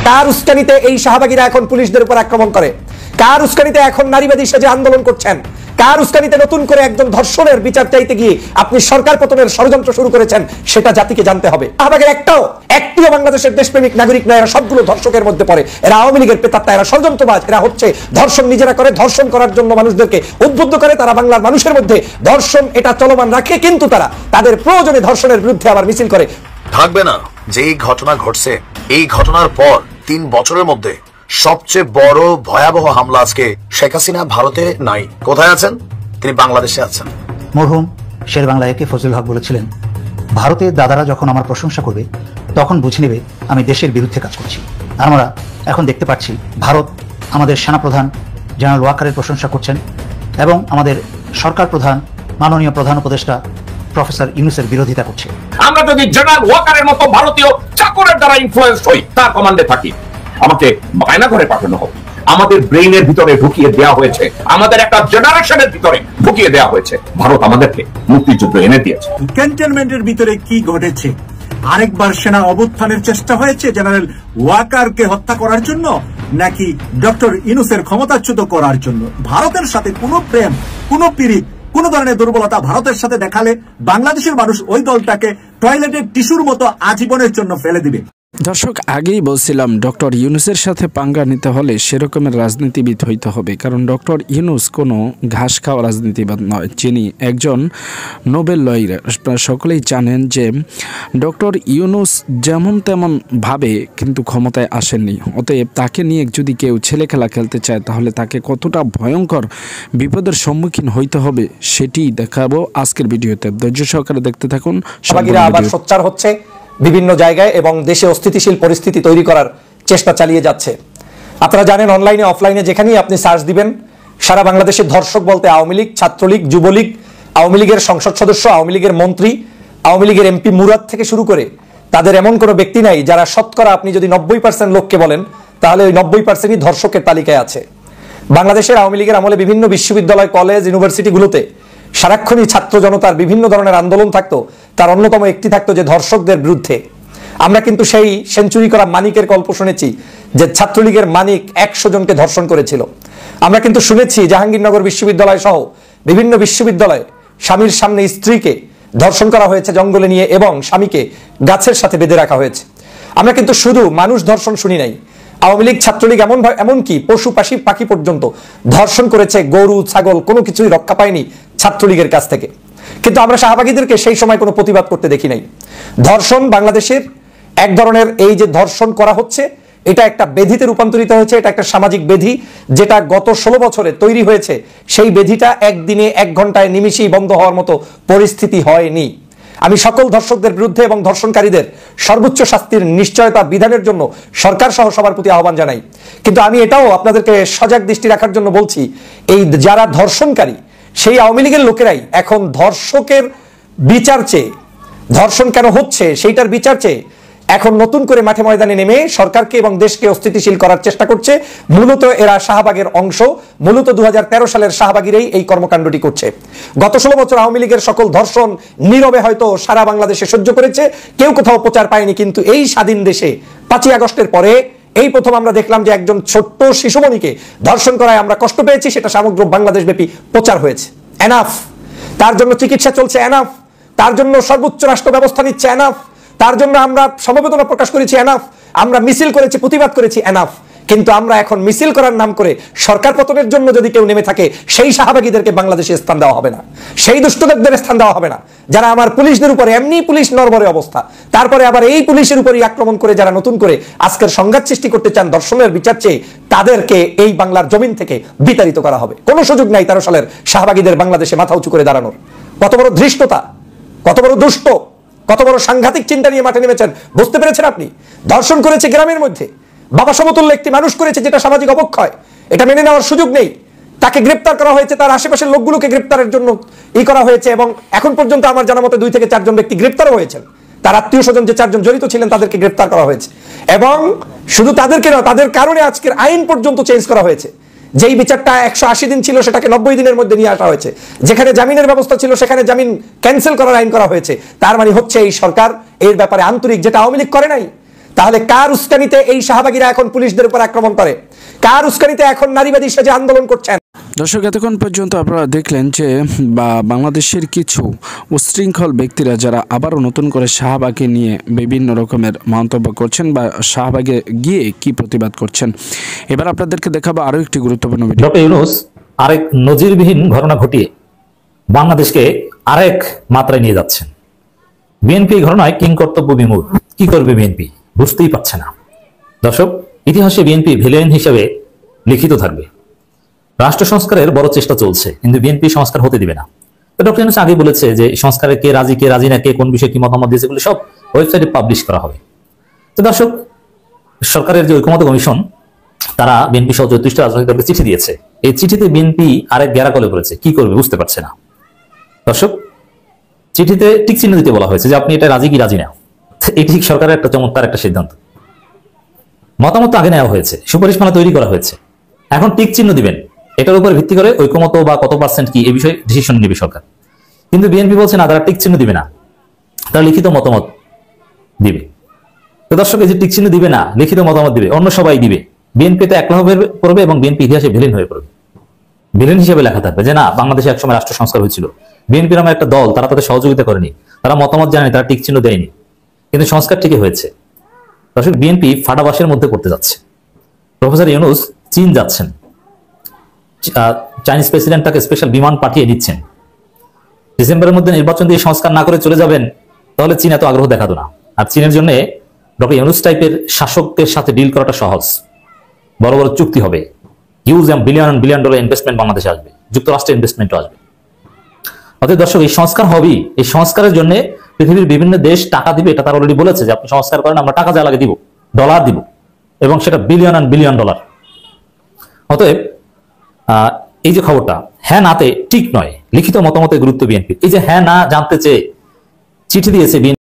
কার উস্কানিতে এই শাহবাগীরা এখন পুলিশদের উপর আক্রমণ করে? কার উস্কানিতে এখন নারীবাদী সেজে আন্দোলন করছেন? কার উস্কানিতে নতুন করে একজন ধর্ষণের বিচার চাইতে গিয়ে আপনি সরকার পতনের ষড়যন্ত্র শুরু করেছেন? সেটা জাতিকে জানতে হবে। শাহবাগের একটিও বাংলাদেশের দেশপ্রেমিক নাগরিক না, এরা সবগুলো ধর্ষকের মধ্যে পড়ে। এরা আওয়ামী লীগের প্রেতাত্মা, এরা ষড়যন্ত্রবাজ, এরা হচ্ছে ধর্ষণ নিজেরা করে, ধর্ষণ করার জন্য মানুষদেরকে উদ্বুদ্ধ করে। তারা বাংলার মানুষের মধ্যে ধর্ষণ এটা চলমান রাখে, কিন্তু তারা তাদের প্রয়োজনে ধর্ষণের বিরুদ্ধে আবার মিছিল করে। থাকবে না যে এই ঘটনা ঘটছে, এই ঘটনার পর 3 বছরের মধ্যে সবচেয়ে বড় ভয়াবহ হামলা আজকে শেখ হাসিনা ভারতে নাই, কোথায় আছেন? তিনি বাংলাদেশে আছেন। মরহুম শের বাংলা একে ফজলুল হক বলেছিলেন, ভারতের দাদারা যখন আমার প্রশংসা করবে তখন বুঝে নেবে আমি দেশের বিরুদ্ধে কাজ করছি। আমরা এখন দেখতে পাচ্ছি ভারত আমাদের সেনাপ্রধান জেনারেল ওয়াকারের প্রশংসা করছেন এবং আমাদের সরকার প্রধান মাননীয় প্রধান উপদেষ্টা প্রফেসর ইউনূসের বিরোধিতা করছে। আমরা যদি জেনারেল ওয়াকারের মতো ভারতীয় চাকরের দ্বারা ইনফ্লুয়েন্স হই, তার কমান্ডে থাকি, আমাকে বায়না করে পাঠানো হবে, আমাদের ব্রেইনের ভিতরে ঢুকিয়ে দেওয়া হয়েছে, আমাদের একটা জেনারেশনের ভিতরে ঢুকিয়ে দেওয়া হয়েছে, ভারত আমাদেরকে মুক্তিযুদ্ধ এনে দিয়েছে। ক্যান্টনমেন্টের ভিতরে কি ঘটেছে? আরেকবার সেনা অভ্যুত্থানের চেষ্টা হয়েছে জেনারেল ওয়াকারকে হত্যা করার জন্য, নাকি ডক্টর ইউনূসের ক্ষমতাচ্যুত করার জন্য? ভারতের সাথে কোনো প্রেম, কোনো পীড়িত, কোন ধরনের দুর্বলতা ভারতের সাথে দেখালে বাংলাদেশের মানুষ ওই দলটাকে টয়লেটের টিস্যুর মতো আজীবনের জন্য ফেলে দিবে। দর্শক, আগেই বলছিলাম ডক্টর ইউনূসের সাথে পাঙ্গা নিতে হলে সেরকমের রাজনীতিবিদ হইতে হবে, কারণ ডক্টর ইউনূস কোনো ঘাস খাওয়া রাজনীতিবিদ নয়। যিনি একজন নোবেল লয়ার, আপনারা সকলেই জানেন যে ডক্টর ইউনূস যেমন তেমন ভাবে কিন্তু ক্ষমতায় আসেননি। অতএব তাকে নিয়ে যদি কেউ ছেলে খেলা খেলতে চায় তাহলে তাকে কতটা ভয়ঙ্কর বিপদের সম্মুখীন হইতে হবে সেটি দেখাবো আজকের ভিডিওতে। ধৈর্য সহকারে দেখতে থাকুন। আবার সোচ্চার হচ্ছে বিভিন্ন জায়গায় এবং দেশে অস্থিতিশীল পরিস্থিতি তৈরি করার চেষ্টা চালিয়ে যাচ্ছে। আপনারা জানেন, অনলাইনে অফলাইনে যেখানেই আপনি সার্চ দিবেন, সারা বাংলাদেশের ধর্ষক বলতে আওয়ামী লীগ, ছাত্রলীগ, যুবলীগ, আওয়ামী লীগের সংসদ সদস্য, আওয়ামী লীগের মন্ত্রী, আওয়ামী লীগের এমপি মুরাদ থেকে শুরু করে তাদের এমন কোনো ব্যক্তি নাই যারা শতকরা আপনি যদি 90% লোককে বলেন তাহলে ওই 90%ই ধর্ষকের তালিকায় আছে। বাংলাদেশের আওয়ামী লীগের আমলে বিভিন্ন বিশ্ববিদ্যালয়, কলেজ, ইউনিভার্সিটিগুলোতে সারাক্ষণই ছাত্র জনতার বিভিন্ন ধরনের আন্দোলন থাকতো। তার অন্যতম একটি থাকতো যে ধর্ষকদের বিরুদ্ধে। আমরা কিন্তু সেই সেঞ্চুরি করা মানিকের গল্প শুনেছি যে ছাত্রলীগের মানিক 100 জনকে ধর্ষণ করেছিল। আমরা কিন্তু শুনেছি জাহাঙ্গীরনগর বিশ্ববিদ্যালয় সহ বিভিন্ন বিশ্ববিদ্যালয়ে স্বামীর সামনে স্ত্রীকে ধর্ষণ করা হয়েছে জঙ্গলে নিয়ে এবং স্বামীকে গাছের সাথে বেঁধে রাখা হয়েছে। আমরা কিন্তু শুধু মানুষ ধর্ষণ শুনি নাই, আওয়ামী লীগ, ছাত্রলীগ এমনকি পশু পাখি পর্যন্ত ধর্ষণ করেছে। গরু, ছাগল কোনো কিছুই রক্ষা পায়নি ছাত্রলীগের কাছ থেকে। কিন্তু আমরা শাহবাগীদেরকে সেই সময় কোনো প্রতিবাদ করতে দেখি নাই। ধর্ষণ বাংলাদেশের এক ধরনের, এই যে ধর্ষণ করা হচ্ছে এটা একটা বেধিতে রূপান্তরিত হয়েছে। এটা একটা সামাজিক বেধি যেটা গত 16 বছরে তৈরি হয়েছে। সেই বেধিটা একদিনে, 1 ঘন্টায়, নিমিষেই বন্ধ হওয়ার মতো পরিস্থিতি হয়নি। আমি সকল ধর্ষকদের বিরুদ্ধে এবং ধর্ষণকারীদের সর্বোচ্চ শাস্তির নিশ্চয়তা বিধানের জন্য সরকার সহ সবার প্রতি আহ্বান জানাই। কিন্তু আমি এটাও আপনাদেরকে সজাগ দৃষ্টি রাখার জন্য বলছি, এই যারা ধর্ষণকারী সেই আওয়ামী লীগের লোকেরাই এখন ধর্ষকের বিচার চেয়ে, ধর্ষণ কেন হচ্ছে সেইটার বিচার চেয়ে এখন নতুন করে মাঠে ময়দানে নেমে সরকারকে এবং দেশকে অস্থিতিশীল করার চেষ্টা করছে। মূলত এরা শাহবাগের অংশ, মূলত 2013 সালের শাহবাগীরাই এই কর্মকাণ্ডটি করছে। গত 16 বছর আওয়ামী লীগের সকল ধর্ষণ নীরবে হয়তো সারা বাংলাদেশে সহ্য করেছে, কেউ কোথাও প্রচার পায়নি। কিন্তু এই স্বাধীন দেশে 5ই আগস্টের পরে এই প্রথম আমরা দেখলাম যে একজন ছোট্ট শিশুমণিকে ধর্ষণ করায় আমরা কষ্ট পেয়েছি, সেটা সমগ্র বাংলাদেশ ব্যাপী প্রচার হয়েছে। এনাফ, তার জন্য চিকিৎসা চলছে, এনাফ, তার জন্য সর্বোচ্চ রাষ্ট্র ব্যবস্থা নিচ্ছে, এনাফ, তার জন্য আমরা সমবেদনা প্রকাশ করেছি, এনাফ, আমরা মিছিল করেছি, প্রতিবাদ করেছি, এনাফ। কিন্তু আমরা এখন মিছিল করার নাম করে সরকার পতনের জন্য যদি কেউ নেমে থাকে, সেই শাহবাগীদেরকে বাংলাদেশে স্থান দেওয়া হবে না, সেই দুষ্টদের স্থান দেওয়া হবে না, যারা আমার পুলিশদের উপরে, এমনি পুলিশ নরবরে অবস্থা, তারপরে আবার এই পুলিশের উপরই আক্রমণ করে যারা নতুন করে আজকের সংঘাত সৃষ্টি করতে চান ধর্ষণের বিচার চেয়ে, তাদেরকে এই বাংলার জমিন থেকে বিতাড়িত করা হবে। কোনো সুযোগ নাই 13 সালের শাহবাগীদের বাংলাদেশে মাথা উঁচু করে দাঁড়ানোর। কত বড় ধৃষ্টতা, কত বড় দুষ্ট, কত বড় সাংঘাতিক চিন্তা নিয়ে মাঠে নেমেছেন বুঝতে পেরেছেন আপনি? ধর্ষণ করেছে গ্রামের মধ্যে, বাবা সমতুল্য একটি মানুষ করেছে, যেটা সামাজিক অবক্ষয়, এটা মেনে নেওয়ার সুযোগ নেই। তাকে গ্রেপ্তার করা হয়েছে, তার আশেপাশের লোকগুলোকে গ্রেপ্তারের জন্য করা হয়েছে এবং এখন পর্যন্ত আমার জানা মতে 2 থেকে 4 জন ব্যক্তি গ্রেপ্তার হয়েছেন। তার আত্মীয় স্বজন যে 4 জন জড়িত ছিলেন তাদেরকে গ্রেপ্তার করা হয়েছে এবং শুধু তাদেরকে নয়, তাদের কারণে আজকের আইন পর্যন্ত চেঞ্জ করা হয়েছে। যেই বিচারটা 180 দিন ছিল সেটাকে 90 দিনের মধ্যে নিয়ে আসা হয়েছে। যেখানে জামিনের ব্যবস্থা ছিল সেখানে জামিন ক্যান্সেল করার আইন করা হয়েছে। তার মানে হচ্ছে এই সরকার এর ব্যাপারে আন্তরিক, যেটা আওয়ামী লীগ করে নাই। তাহলে কার উস্কানিতে এই শাহবাগীরা এখন পুলিশদের উপর আক্রমণ করে? কার উস্কানিতে এখন নারীবাদী সেজে আন্দোলন করছেন? দর্শক, এতক্ষণ পর্যন্ত আপনারা দেখলেন যে বাংলাদেশের কিছু উশৃঙ্খল ব্যক্তিরা যারা আবারও নতুন করে শাহবাগে নিয়ে বিভিন্ন রকমের মন্তব্য করছেন বা শাহবাগে গিয়ে কি প্রতিবাদ করছেন। এবার আপনাদেরকে দেখাবো আরো একটি গুরুত্বপূর্ণ ভিডিও। ডক্টর ইউনূস আরেক নজিরবিহীন ঘটনা ঘটিয়ে বাংলাদেশকে আরেক মাত্রায় নিয়ে যাচ্ছেন। বিএনপি ঘটনায় কিংকর্তব্য বিমূঢ়। কি করবে বিএনপি বুঝতেই পারছে না। দর্শক, ইতিহাসে বিএনপি ভিলেন হিসেবে লিখিত থাকবে। রাষ্ট্র সংস্কারের বড় চেষ্টা চলছে, কিন্তু বিএনপি সংস্কার হতে দিবে না। তো ডক্টর ইউনূস আগে বলেছে যে সংস্কারে কে রাজি না, কে কোন বিষয়ে কি মতামত দিয়েছে বলে সব ওয়েবসাইটে পাবলিশ করা হবে। তো দর্শক, সরকারের যে ঐকমত্য কমিশন তারা বিএনপি সহ 34টা রাজনৈতিক দলকে চিঠি দিয়েছে। এই চিঠিতে বিএনপি আরেক গ্যারাকলে পড়েছে, কি করবে বুঝতে পারছে না। দর্শক, চিঠিতে টিক চিহ্ন দিতে বলা হয়েছে যে আপনি এটা রাজি কি রাজি না। এটি সরকারের একটা চমৎকার একটা সিদ্ধান্ত। মতামত আগে নেওয়া হয়েছে, সুপারিশমালা তৈরি করা হয়েছে, এখন টিক চিহ্ন দিবেন। এটার উপর ভিত্তি করে ঐকমত বা কত পার্সেন্ট কি এই বিষয়ে ডিসিশন নেবে সরকার। কিন্তু বিএনপি বলছে না, তারা টিক চিহ্ন দিবে না, তারা লিখিত মতামত দিবে। তো দর্শক, এই যে টিক চিহ্ন দিবে না, লিখিত মতামত দিবে, অন্য সবাই দিবে, বিএনপি তো একলা হয়ে পড়বে এবং বিএনপি ইতিহাসে ভিলেন হয়ে পড়বে। ভিলেন হিসেবে লেখা থাকবে যে না, বাংলাদেশে একসময় রাষ্ট্র সংস্কার হয়েছিল, বিএনপির আমার একটা দল, তারা তাদের সহযোগিতা করেনি, তারা মতামত জানেনি, তারা টিক চিহ্ন দেয়নি, কিন্তু সংস্কার ঠিকই হয়েছে। দর্শক, বিএনপি ফাটাবাসের মধ্যে পড়তে যাচ্ছে। প্রফেসর ইউনূস চীন যাচ্ছেন, চাইনিজ প্রেসিডেন্ট তাকে স্পেশাল বিমান পাঠিয়ে দিচ্ছেন। ডিসেম্বরের মধ্যে নির্বাচন দিয়ে সংস্কার না করে চলে যাবেন, তাহলে চীন এত আগ্রহ দেখাতো না। আর চীনের জন্য ডক্টর ইউনূস টাইপের শাসকদের সাথে ডিল করাটা সহজ। বড় বড় চুক্তি হবে, হিউজ বিলিয়ন ডলার ইনভেস্টমেন্ট বাংলাদেশে আসবে, যুক্তরাষ্ট্রের ইনভেস্টমেন্টও আসবে। অতএব দর্শক, এই সংস্কার হবেই। এই সংস্কারের জন্য পৃথিবীর বিভিন্ন দেশ টাকা দিবে, এটা তারা অলরেডি বলেছে যে আপনি সংস্কার করেন, আমরা টাকা যা লাগে দিব, ডলার দিব, এবং সেটা বিলিয়ন ডলার। অতএব এই যে খবরটা, হ্যাঁ নাতে ঠিক নয়, লিখিত মতামতের গুরুত্ব বিএনপি। এই যে হ্যাঁ না জানতে চেয়ে চিঠি দিয়েছে বিএনপি।